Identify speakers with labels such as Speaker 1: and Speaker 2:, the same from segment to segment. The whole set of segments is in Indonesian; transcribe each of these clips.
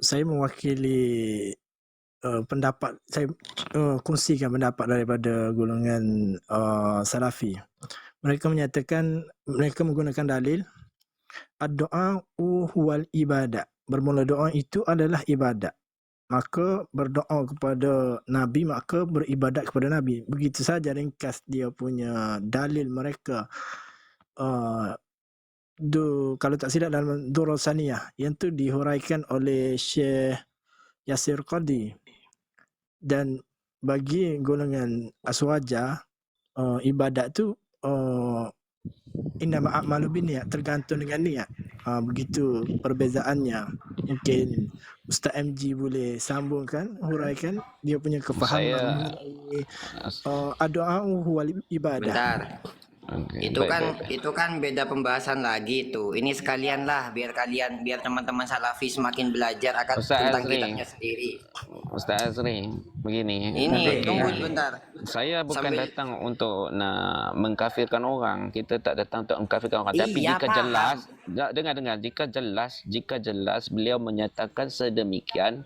Speaker 1: Saya mewakili pendapat saya, kongsikan pendapat daripada golongan Salafi. Mereka menyatakan, mereka menggunakan dalil ad-du'a'u huwal ibadah. Bermula doa itu adalah ibadat. Maka berdoa kepada Nabi, maka beribadat kepada Nabi. Begitu saja ringkas dia punya dalil mereka. Kalau tak silap dalam Durrul Saniyah, yang tu dihuraikan oleh Syekh Yasir Qadhi. Dan bagi golongan Aswaja, ibadat tu innama a'malu binniyat, tergantung dengan niat. Begitu perbezaannya. Mungkin Ustaz MG boleh sambungkan, huraikan dia punya kefahaman mengenai doa huwal ibadah.
Speaker 2: Bentar.
Speaker 3: Okay,
Speaker 2: itu kan beda pembahasan lagi itu. Ini sekalian lah biar teman-teman Salafi semakin belajar akan tentang kitabnya sendiri.
Speaker 3: Ustaz Azri, begini.
Speaker 2: Ini tunggu sebentar.
Speaker 3: Saya bukan datang untuk nak mengkafirkan orang. Kita tak datang untuk mengkafirkan orang. Tapi jika jelas, dengar, jika jelas beliau menyatakan sedemikian,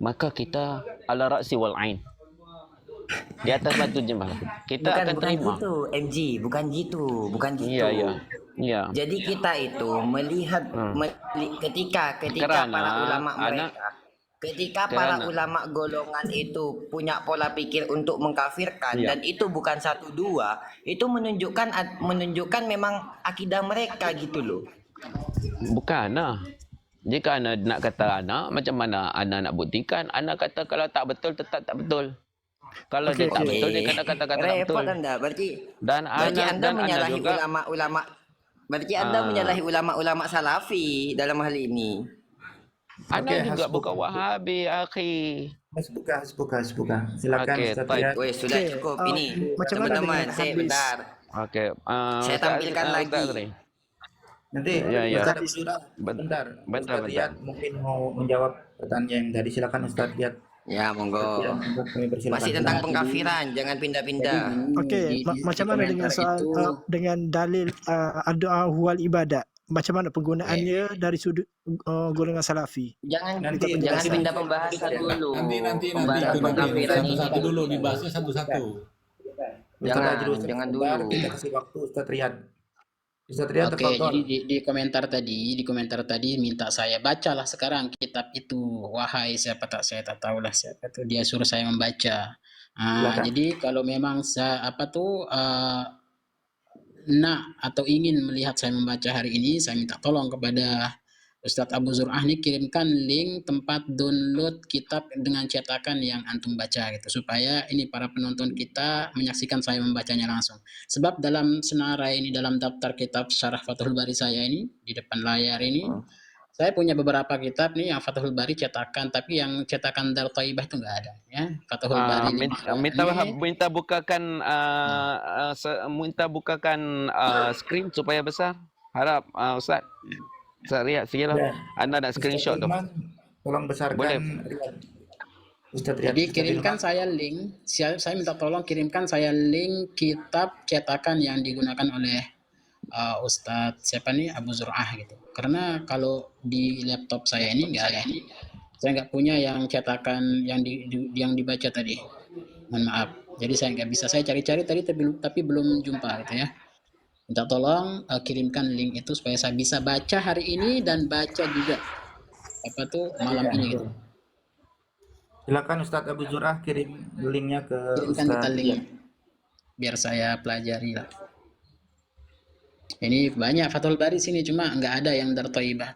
Speaker 3: maka kita ala ra'si wal ain. Di atas batu jemaah kita akan terima.
Speaker 2: Gitu, MG, bukan gitu.
Speaker 3: Iya.
Speaker 2: Jadi kita itu melihat ketika para ulama mereka, para ulama golongan itu punya pola pikir untuk mengkafirkan, dan itu bukan 1-2, itu menunjukkan memang akidah mereka gitu loh.
Speaker 3: Bukan lah. Jika anak nak kata anak, macam mana anak nak buktikan? Anak kata kalau tak betul tetap tak betul. Kalau dia tak betul, dia kata-kata tak betul.
Speaker 2: Berarti
Speaker 3: Anda
Speaker 2: menyalahi ulama-ulama. Berarti Anda menyalahi ulama-ulama Salafi dalam hal ini.
Speaker 3: Anda juga bukan Wahabi, akhi.
Speaker 4: Hasbuka. Silakan Ustaz.
Speaker 2: Weh, sudah cukup ini. Teman-teman, saya bentar.
Speaker 3: Okey.
Speaker 2: Saya tampilkan lagi.
Speaker 4: Nanti Ustaz bentar. Ustaz Riyad mungkin mau menjawab pertanyaan yang tadi. Silakan Ustaz Riyad.
Speaker 2: Ya, monggo. Masih tentang pengkafiran, jangan pindah-pindah.
Speaker 1: Okey, macam mana dengan soal dengan dalil doa huwal ibadat? Macam mana penggunaannya dari sudut golongan Salafi?
Speaker 2: Jangan pindah pembahasan dulu.
Speaker 5: Nanti
Speaker 2: pengkafiran ini
Speaker 5: satu dulu dibahasnya satu-satu.
Speaker 2: Jangan dulu.
Speaker 4: Kita kasih waktu Ustaz Riyad.
Speaker 6: Oke, jadi di komentar tadi minta saya bacalah sekarang kitab itu. Wahai siapa tak, saya tak tahulah siapa itu, dia suruh saya membaca. Jadi kalau memang nak atau ingin melihat saya membaca hari ini, saya minta tolong kepada Ustadz Abu Zur'ah nih, kirimkan link tempat download kitab dengan cetakan yang antum baca gitu, supaya ini para penonton kita menyaksikan saya membacanya langsung. Sebab dalam senarai ini, dalam daftar kitab Syarah Fathul Bari saya ini di depan layar ini, saya punya beberapa kitab nih yang Fathul Bari cetakan, tapi yang cetakan Dar Thaibah itu enggak ada ya. Fathul Bari
Speaker 3: minta bukakan screen supaya besar. Harap Ustaz Riyad, silakan. Anda nak screenshot tu.
Speaker 4: Tolong besarkan.
Speaker 3: Boleh.
Speaker 6: Jadi kirimkan saya link. Saya minta tolong kirimkan saya link kitab cetakan yang digunakan oleh Ustadz siapa nih, Abu Zur'ah gitu. Karena kalau di laptop saya ini nggak ada. Saya nggak punya yang cetakan yang dibaca tadi. Mohon maaf. Jadi saya nggak bisa. Saya cari-cari tadi tapi belum jumpa gitu ya. Minta tolong kirimkan link itu supaya saya bisa baca hari ini dan baca juga malam ini gitu.
Speaker 4: Silakan Ustadz Abu Zur'ah kirim linknya ke
Speaker 6: Kirimkan kita link biar saya pelajari lah. Ini banyak Fathul Bari sini, cuma nggak ada yang Dar Thaibah.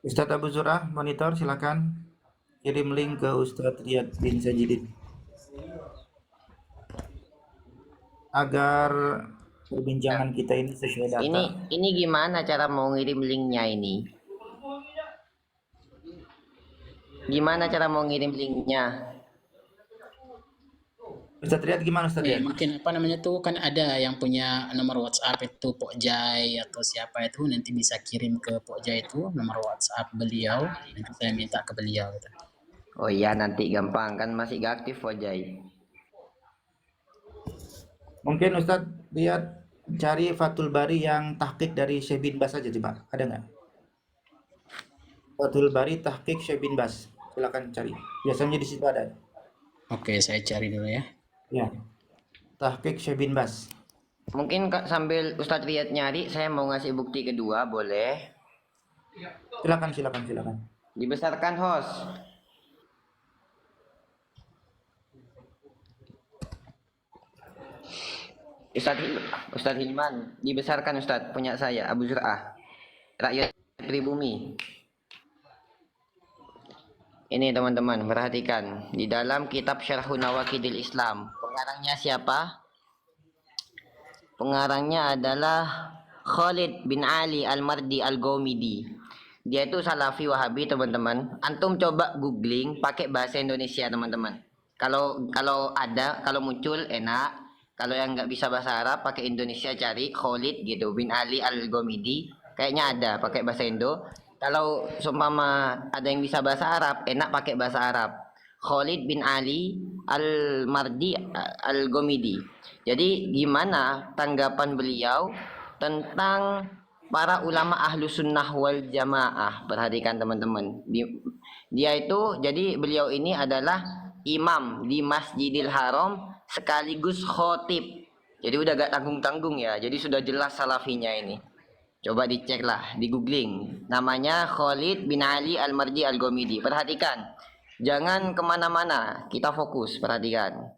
Speaker 4: Ustadz Abu Zur'ah monitor, silakan kirim link ke Ustadz Riyad bin Sajidin agar perbincangan kita ini sesuai data.
Speaker 2: Ini gimana cara mau ngirim linknya ini? Gimana cara mau ngirim linknya?
Speaker 4: Ustadz Riyad gimana Ustadz Riyad?
Speaker 6: Mungkin kan ada yang punya nomor WhatsApp itu Pok Jai atau siapa itu, nanti bisa kirim ke Pok Jai itu nomor WhatsApp beliau, nanti saya minta ke beliau gitu.
Speaker 2: Oh iya, nanti gampang kan, masih gak aktif Pok Jai.
Speaker 4: Mungkin Ustadz Riyad cari Fathul Bari yang tahqiq dari Syekh bin Bas aja coba. Ada nggak? Fathul Bari tahqiq Syekh bin Bas. Silakan cari. Biasanya di situ ada.
Speaker 6: Oke, saya cari dulu ya.
Speaker 4: Ya. Tahqiq Syekh bin Bas.
Speaker 2: Mungkin sambil Ustadz Riyad nyari, saya mau ngasih bukti kedua, boleh?
Speaker 4: Silakan.
Speaker 2: Dibesarkan host. Ustadz Hilman, dibesarkan Ustadz, punya saya, Abu Zur'ah, rakyat pribumi. Ini teman-teman, perhatikan. Di dalam kitab Syarhun Nawaqidil Islam, pengarangnya siapa? Pengarangnya adalah Khalid bin Ali Al-Mardi Al-Gomidi. Dia itu Salafi Wahabi, teman-teman. Antum coba googling pakai bahasa Indonesia, teman-teman. Kalau muncul enak. Kalau yang nggak bisa bahasa Arab, pakai Indonesia, cari Khalid gitu bin Ali Al-Gomidi. Kayaknya ada pakai bahasa Indo. Kalau seumpama ada yang bisa bahasa Arab, enak pakai bahasa Arab. Khalid bin Ali Al-Mardi Al-Gomidi. Jadi gimana tanggapan beliau tentang para ulama ahlu sunnah wal jamaah? Perhatikan teman-teman. Dia itu, jadi beliau ini adalah imam di Masjidil Haram sekaligus khotib. Jadi udah gak tanggung-tanggung ya. Jadi sudah jelas salafinya ini. Coba dicek lah, di googling. Namanya Khalid bin Ali Al-Mardi Al-Gomidi. Perhatikan. Jangan kemana-mana. Kita fokus, perhatikan.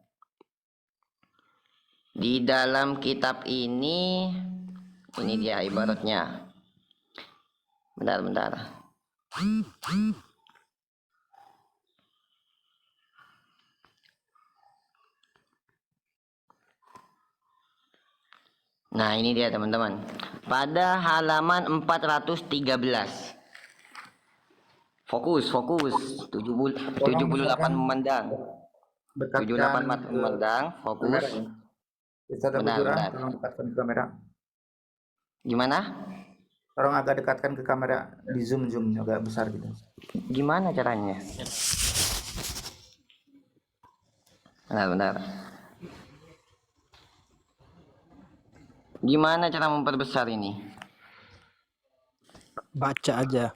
Speaker 2: Di dalam kitab ini dia ibaratnya. Bentar. Nah, ini dia teman-teman. Pada halaman 413. Fokus. 78 memandang. 78 memandang, fokus. Benar.
Speaker 4: Tolong dekatkan ke kamera.
Speaker 2: Gimana?
Speaker 4: Tolong agak dekatkan ke kamera, di zoom agak besar gitu.
Speaker 2: Gimana caranya? Benar. Gimana cara memperbesar ini?
Speaker 1: Baca aja.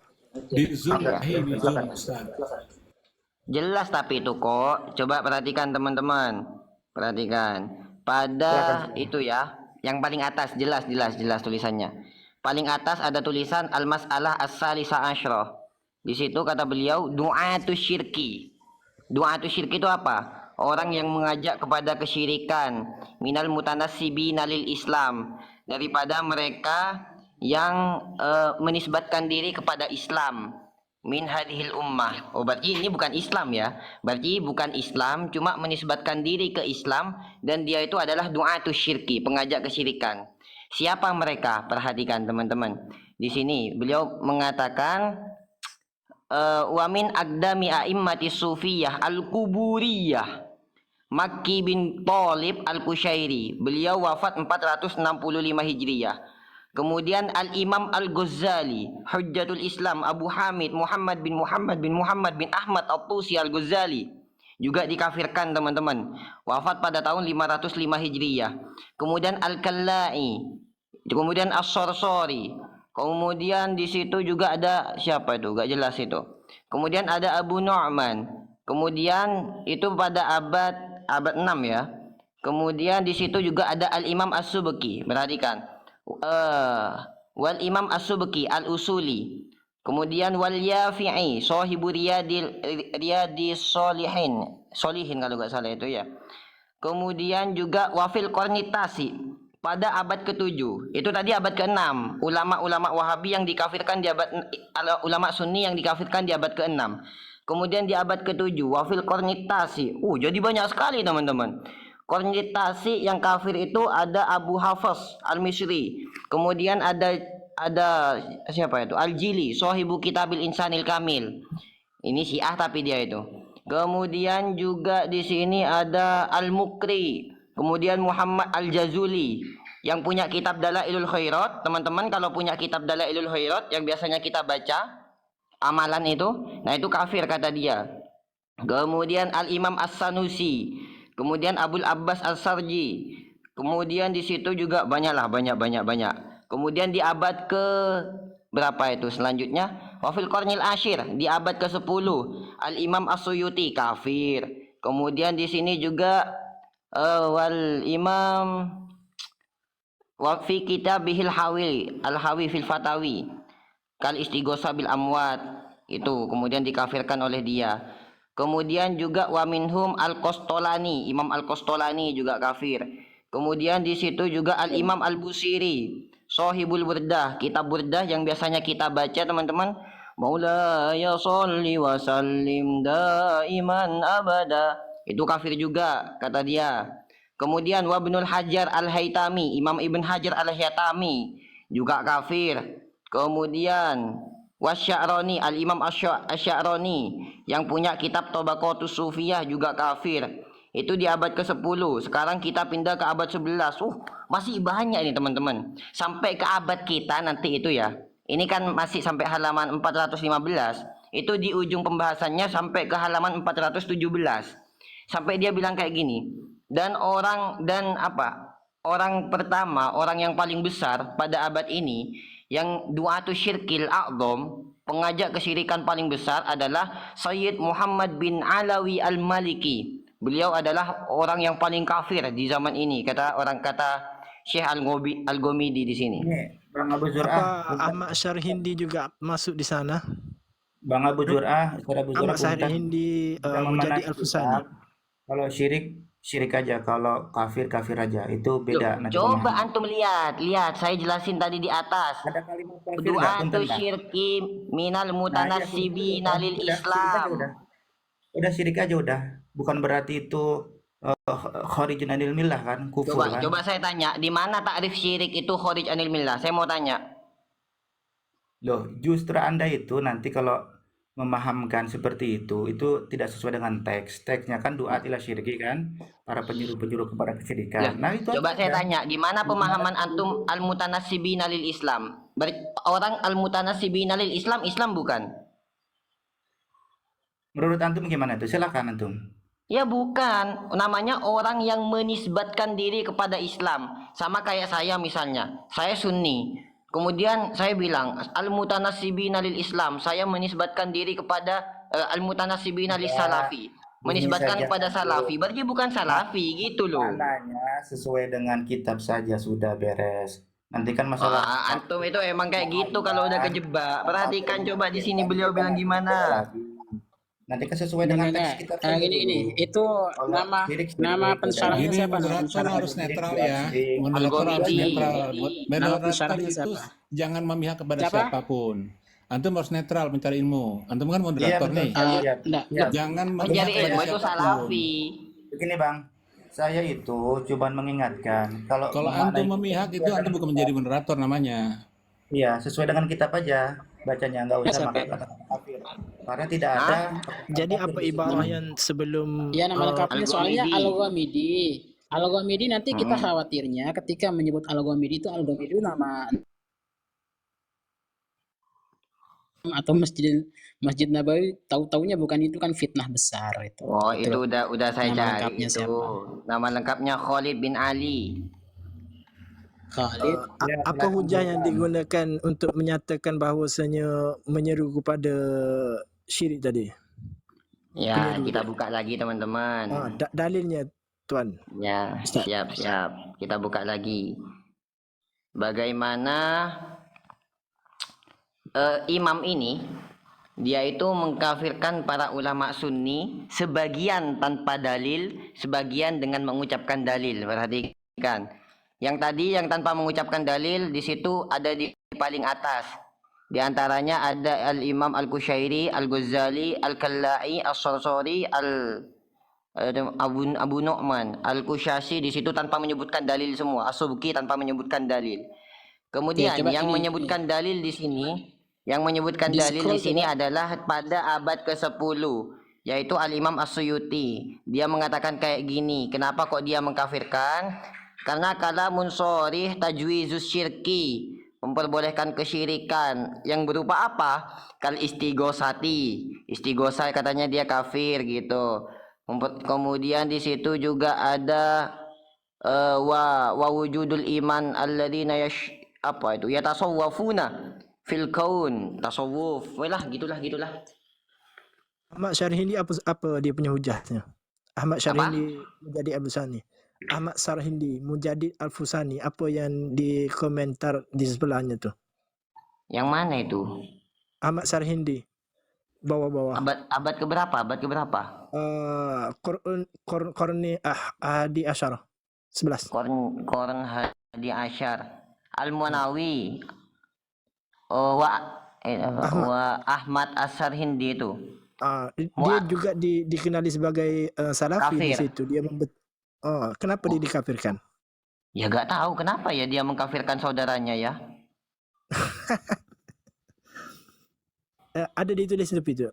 Speaker 5: Di zoom ini zoom Ustaz.
Speaker 2: Jelas tapi itu kok. Coba perhatikan teman-teman. Perhatikan. Pada itu ya, yang paling atas jelas tulisannya. Paling atas ada tulisan Al-Mas'alah As-Salisa Asyrah. Di situ kata beliau du'atu syirki. Du'atu syirki itu apa? Orang yang mengajak kepada kesyirikan, minal mutanassibina lil Islam, daripada mereka yang menisbatkan diri kepada Islam, min hadhil ummah. Oh, berarti ini bukan Islam ya. Berarti bukan Islam, cuma menisbatkan diri ke Islam, dan dia itu adalah du'atu syirki, pengajak kesyirikan. Siapa mereka? Perhatikan teman-teman. Di sini beliau mengatakan wa min aqdami a'immati sufiyah al-kuburiyah Makki bin Thalib Al-Kushairi. Beliau wafat 465 Hijriyah. Kemudian Al-Imam Al-Ghazali, Hujjatul Islam Abu Hamid Muhammad bin Ahmad At-Tusi Al-Ghazali, juga dikafirkan teman-teman. Wafat pada tahun 505 Hijriyah. Kemudian Al-Kallai, kemudian As-Sarsari. Kemudian di situ juga ada siapa itu? Gak jelas itu. Kemudian ada Abu Nu'man. Kemudian itu pada abad 6 ya. Kemudian di situ juga ada Al-Imam As-Subki. Perhatikan. Wal Imam As-Subki Al-Usuli. Kemudian wal Yafi'i sahibu Riyadis Solihin kalau enggak salah itu ya. Kemudian juga Wafil Qarnitasi pada abad ke-7. Itu tadi abad ke-6. Ulama-ulama Wahabi yang dikafirkan di abad ulama Sunni yang dikafirkan di abad ke-6. Kemudian di abad ke-7 Wafil Qarnitasi. Jadi banyak sekali teman-teman. Qarnitasi yang kafir itu ada Abu Hafs Al-Misri. Kemudian ada siapa itu? Al-Jili, Sahibu Kitabil Insanil Kamil. Ini Syiah tapi dia itu. Kemudian juga di sini ada Al-Mukri. Kemudian Muhammad Al-Jazuli yang punya kitab Dalailul Khairat. Teman-teman kalau punya kitab Dalailul Khairat yang biasanya kita baca amalan itu, nah itu kafir kata dia. Kemudian Al-Imam As-Sanusi, kemudian Abul Abbas As-Sarji, Kemudian di situ juga banyak. Kemudian di abad ke berapa itu selanjutnya? Wafil Qarnil Ashir di abad ke-10 Al-Imam As-Suyuti kafir. Kemudian di sini juga wal Imam wa fi kitabihil hawi al-hawi fil fatawi kal istighosa bil amwat itu kemudian dikafirkan oleh dia. Kemudian juga wa minhum Al-Qastolani, Imam Al-Qastolani juga kafir. Kemudian di situ juga Al-Imam Al-Busiri, Shahibul Burdah, kitab Burdah yang biasanya kita baca teman-teman. Maulaya sholli wa sallim daiman abada. Itu kafir juga kata dia. Kemudian Wabnul Hajar Al-Haytami, Imam Ibn Hajar Al-Haytami juga kafir. Kemudian Wasya'roni, Al-Imam Asy'aroni yang punya kitab Tabaqatus Sufiyah juga kafir. Itu di abad ke-10. Sekarang kita pindah ke abad 11. Masih banyak ini teman-teman. Sampai ke abad kita nanti itu ya. Ini kan masih sampai halaman 415. Itu di ujung pembahasannya sampai ke halaman 417. Sampai dia bilang kayak gini. Orang pertama, orang yang paling besar pada abad ini yang du'atu syirkil a'dham, pengajak kesyirikan paling besar adalah Sayyid Muhammad bin Alawi Al-Maliki. Beliau adalah orang yang paling kafir di zaman ini, kata Syekh Al-Ghomidi di sini.
Speaker 4: Bang Abu
Speaker 1: Apa
Speaker 4: Zur'ah,
Speaker 1: Ahmad Syarhindi juga masuk di sana?
Speaker 4: Bang Abu Zur'ah,
Speaker 1: Ahmad Syarhindi menjadi Al-Fusani.
Speaker 4: Kalau syirik aja, kalau kafir aja, itu beda. Nanti
Speaker 2: Coba
Speaker 4: pemahaman.
Speaker 2: antum lihat, saya jelasin tadi di atas.
Speaker 4: Ada kalimat kafir nggak?
Speaker 2: Du'atu
Speaker 4: Punten, Bang.
Speaker 2: syirki minal mutanassibina lil
Speaker 4: Udah,
Speaker 2: Islam.
Speaker 4: Udah syirik aja udah. Bukan berarti itu kharijun anil millah kan, kufur kan.
Speaker 2: Coba saya tanya, di mana takrif syirik itu kharij anil millah? Saya mau tanya.
Speaker 4: Loh, justru Anda itu nanti kalau memahamkan seperti itu tidak sesuai dengan teks. Teksnya kan du'at ila syirki kan, para penyuruh-penyuruh kepada kesyirikan. Nah, itu
Speaker 2: Coba saya
Speaker 4: aja.
Speaker 2: tanya, di mana pemahaman antum al-mutanassibina lil Islam? Orang al-mutanassibina lil Islam, Islam bukan?
Speaker 4: Menurut antum gimana itu? Silakan antum.
Speaker 2: Ya bukan, namanya orang yang menisbatkan diri kepada Islam. Sama kayak saya misalnya, saya Sunni. Kemudian saya bilang al-mutanassibina lil Islam, saya menisbatkan diri kepada al-mutanassibina lis Salafi. Menisbatkan kepada Salafi, berarti bukan Salafi gitu loh.
Speaker 4: Maknanya sesuai dengan kitab saja sudah beres. Nanti kan masalah
Speaker 2: Antum itu emang kayak gitu kalau udah kejebak. Perhatikan coba di sini beliau bilang gimana.
Speaker 4: Nanti kan sesuai dengan teks kitab saja
Speaker 6: Gini,
Speaker 4: dulu.
Speaker 6: itu nama pensyarahnya
Speaker 5: Ini
Speaker 6: siapa?
Speaker 5: moderator harus netral ya. Moderator harus netral. Moderator
Speaker 6: pensyarahnya
Speaker 5: itu
Speaker 6: siapa?
Speaker 5: jangan memihak kepada
Speaker 6: Siapa?
Speaker 5: siapapun. Antum harus netral mencari ilmu. Antum kan moderator
Speaker 4: betul.
Speaker 5: nih.
Speaker 6: Enggak.
Speaker 5: Jangan memihak
Speaker 2: Mencari
Speaker 5: kepada
Speaker 2: ilmu itu
Speaker 5: siapapun.
Speaker 2: Salafi.
Speaker 4: Begini Bang, saya itu cuma mengingatkan kalau
Speaker 5: Antum memihak itu antum bukan menjadi moderator namanya.
Speaker 4: iya, sesuai dengan kitab aja bacanya, nggak usah pakai kata-kata kafir. Karena tidak ada.
Speaker 1: Jadi apa ibarah yang sebelum
Speaker 6: Ya nama lengkapnya soalnya
Speaker 2: Al-Ghamidi.
Speaker 6: Al-Ghamidi nanti kita khawatirnya ketika menyebut Al-Ghamidi itu nama atau Masjid Nabawi, tahu-taunya bukan itu, kan fitnah besar itu.
Speaker 2: Oh, itu udah saya
Speaker 6: Nama
Speaker 2: cari
Speaker 6: lengkapnya
Speaker 2: itu.
Speaker 6: siapa?
Speaker 2: Nama lengkapnya Khalid bin Ali.
Speaker 6: Khalid.
Speaker 1: apa hujah yang digunakan untuk menyatakan bahawasanya menyeru kepada syirik tadi?
Speaker 2: Ya, kita buka lagi teman-teman.
Speaker 1: Dalilnya tuan.
Speaker 2: Ya, siap. Kita buka lagi. Bagaimana imam ini dia itu mengkafirkan para ulama Sunni, sebagian tanpa dalil, sebagian dengan mengucapkan dalil. Perhatikan. Yang tadi yang tanpa mengucapkan dalil di situ ada di paling atas. Di antaranya ada Al-Imam Al-Qushairi, Al-Ghazali, Al-Kallai, As-Sarsari, Abu Nu'man, Al-Qushasi di situ tanpa menyebutkan dalil semua. As-Subki tanpa menyebutkan dalil. Kemudian yang menyebutkan dalil di sini, adalah pada abad ke-10, yaitu Al-Imam As-Suyuti. Dia mengatakan kayak gini, kenapa kok dia mengkafirkan? Karena kalamun sharih tajwizus syirki, memperbolehkan kesyirikan yang berupa apa? Kal istighosati. Istighosa katanya dia kafir gitu. Kemudian di situ juga ada wa wujudul iman alladzina apa itu yatasawwafuna fil kaun, tasawuf. Welah gitulah.
Speaker 1: Ahmad Syarihindi apa dia punya hujahnya? Ahmad Syarihindi Mujadid Al-Fusani. Ahmad Syarihindi Mujadid Al-Fusani, apa yang dikomentar di sebelahnya tuh?
Speaker 2: Yang mana itu?
Speaker 1: Ahmad Syarihindi bawah-bawah.
Speaker 2: Abad keberapa?
Speaker 1: Korni Hadi Asyar 11.
Speaker 2: Korn Hadi Asyar Al-Munawi. Ahmad As-Syarihindi itu.
Speaker 1: Dia juga dikenali sebagai salafi di situ. Dia kenapa dia dikafirkan?
Speaker 2: Ya gak tahu kenapa ya dia mengkafirkan saudaranya ya.
Speaker 1: Ada ditulis itu.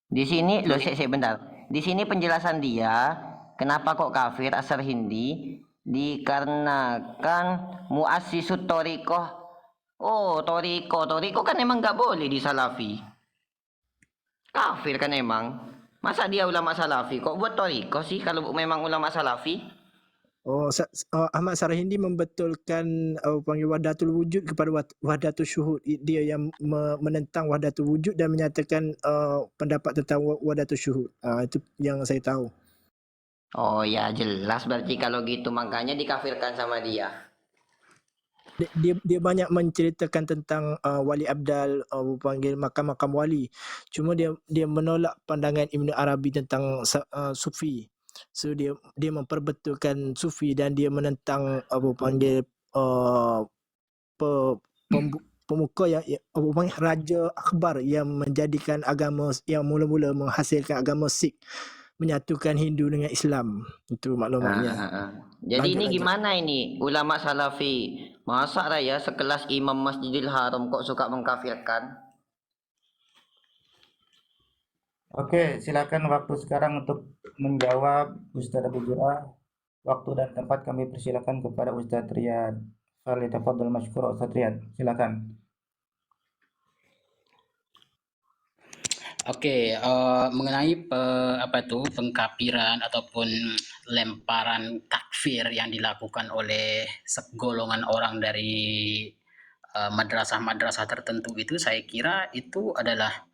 Speaker 2: Di sini loh, bentar. Di sini penjelasan dia kenapa kok kafir As-Syarihindi, dikarenakan muassisut thariqah. Oh, Toriko kan emang nggak boleh di Salafi. Kafir kan emang. Masa dia ulama Salafi? Kok buat Toriko sih kalau memang ulama Salafi?
Speaker 1: Ahmad Syarihindi membetulkan panggil wahdatul wujud kepada wahdatul syuhud. Dia yang menentang wahdatul wujud dan menyatakan pendapat tentang wahdatul syuhud. Itu yang saya tahu.
Speaker 2: Oh ya, jelas berarti kalau gitu makanya dikafirkan sama dia.
Speaker 1: Dia banyak menceritakan tentang wali abdal, panggil makam-makam wali. Cuma dia menolak pandangan Ibn Arabi tentang sufi. So dia memperbetulkan sufi dan dia menentang pemuka yang Raja Akbar yang menjadikan agama yang mula-mula menghasilkan agama Sikh, menyatukan Hindu dengan Islam. Itu maklumatnya.
Speaker 2: Jadi ini gimana ini ulama Salafi? Masa raya sekelas Imam Masjidil Haram kok suka mengkafirkan?
Speaker 4: Oke, silakan waktu sekarang untuk menjawab Ustaz Abu Jur'ah. Waktu dan tempat kami persilakan kepada Ustaz Riyad. Falyatafaddal masykur Ustaz Riyad. Silakan.
Speaker 6: Oke, mengenai pengkafiran ataupun lemparan takfir yang dilakukan oleh segolongan orang dari madrasah-madrasah tertentu itu, saya kira itu adalah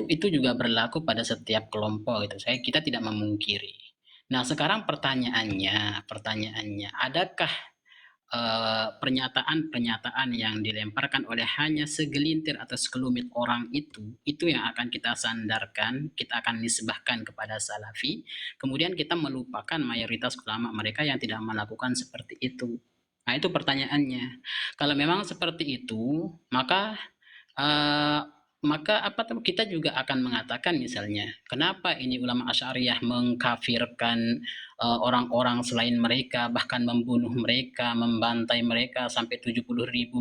Speaker 6: itu juga berlaku pada setiap kelompok itu. Kita tidak memungkiri. Nah, sekarang pertanyaannya, adakah pernyataan-pernyataan yang dilemparkan oleh hanya segelintir atau sekelumit orang itu yang akan kita sandarkan, kita akan nisbahkan kepada Salafi, kemudian kita melupakan mayoritas ulama mereka yang tidak melakukan seperti itu. Nah, itu pertanyaannya. Kalau memang seperti itu, maka kita juga akan mengatakan misalnya, kenapa ini ulama Asy'ariyah mengkafirkan orang-orang selain mereka, bahkan membunuh mereka, membantai mereka sampai 70.000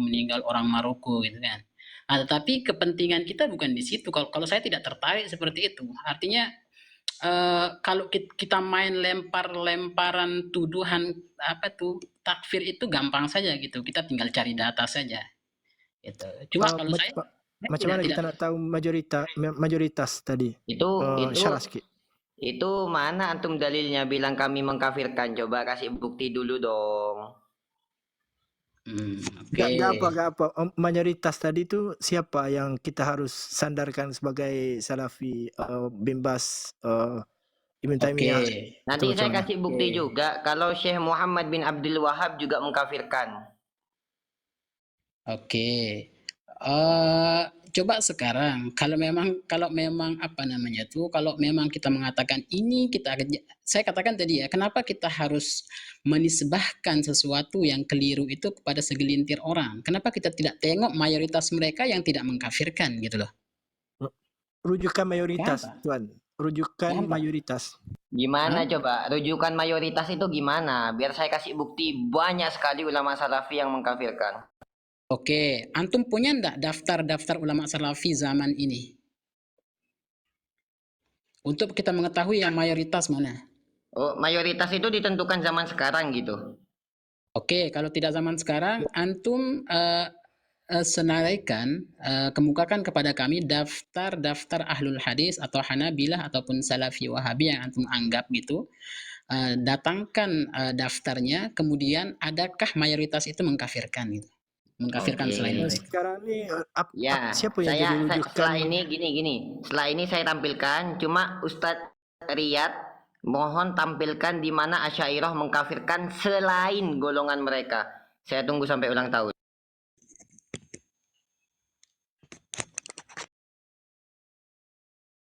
Speaker 6: meninggal orang Maroko gitu kan. Nah, tetapi kepentingan kita bukan di situ. Kalau saya tidak tertarik seperti itu. Artinya kalau kita main lemparan tuduhan takfir itu gampang saja gitu. Kita tinggal cari data saja. Gitu. Cuma kalau saya
Speaker 1: macam mana kita nak tahu mayoritas tadi? Syarah sikit.
Speaker 2: Itu mana antum dalilnya bilang kami mengkafirkan? Coba kasih bukti dulu dong.
Speaker 1: Gak apa. Mayoritas tadi tu siapa yang kita harus sandarkan sebagai Salafi, bin Baz, Ibn Taimiyah?
Speaker 2: Nanti saya kasih bukti juga kalau Syekh Muhammad bin Abdul Wahab juga mengkafirkan.
Speaker 6: Coba sekarang kalau memang kalau memang kita mengatakan ini, saya katakan tadi ya, kenapa kita harus menisbahkan sesuatu yang keliru itu kepada segelintir orang? Kenapa kita tidak tengok mayoritas mereka yang tidak mengkafirkan gitu loh?
Speaker 1: Rujukan mayoritas, Tuan. Rujukan mayoritas.
Speaker 2: Gimana coba? Rujukan mayoritas itu gimana? Biar saya kasih bukti banyak sekali ulama Salafi yang mengkafirkan.
Speaker 6: Oke, antum punya enggak daftar-daftar ulama Salafi zaman ini? Untuk kita mengetahui yang mayoritas mana?
Speaker 2: Oh, mayoritas itu ditentukan zaman sekarang gitu.
Speaker 6: Oke, kalau tidak zaman sekarang, antum senaraikan, kemukakan kepada kami daftar-daftar ahlul hadis atau Hanabilah ataupun Salafi Wahabi yang antum anggap gitu. datangkan daftarnya, kemudian adakah mayoritas itu mengkafirkan gitu. Mengkafirkan selain
Speaker 2: Oke.
Speaker 6: mereka.
Speaker 1: Sekarang nih
Speaker 2: Ya,
Speaker 1: siapa yang jadi rujukan?
Speaker 2: setelah ini gini. Setelah ini saya tampilkan, cuma Ustadz Riyad mohon tampilkan di mana Asy'ariyah mengkafirkan selain golongan mereka. Saya tunggu sampai ulang tahun.